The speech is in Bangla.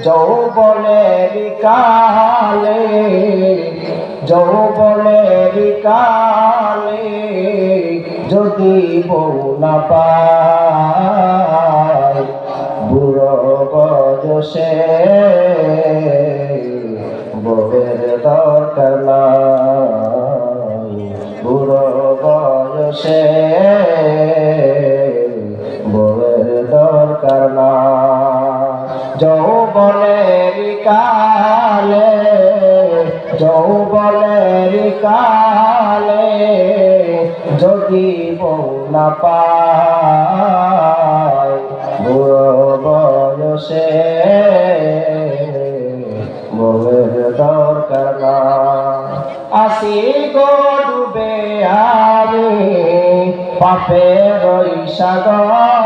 যৌবনের কালে যৌবনের কালে যদি বউ না পায় বুড়ো বয়সে বউয়ের দরকার নাই বুড়ো বয়সে বউয়ের দরকার নাই যৌবনের কালে যৌবনের কালে যদি বউ না পায় বুড়ো বয়সে বউয়ের দরকার নাই আসি গো ডুবে আমি পাপের সাগর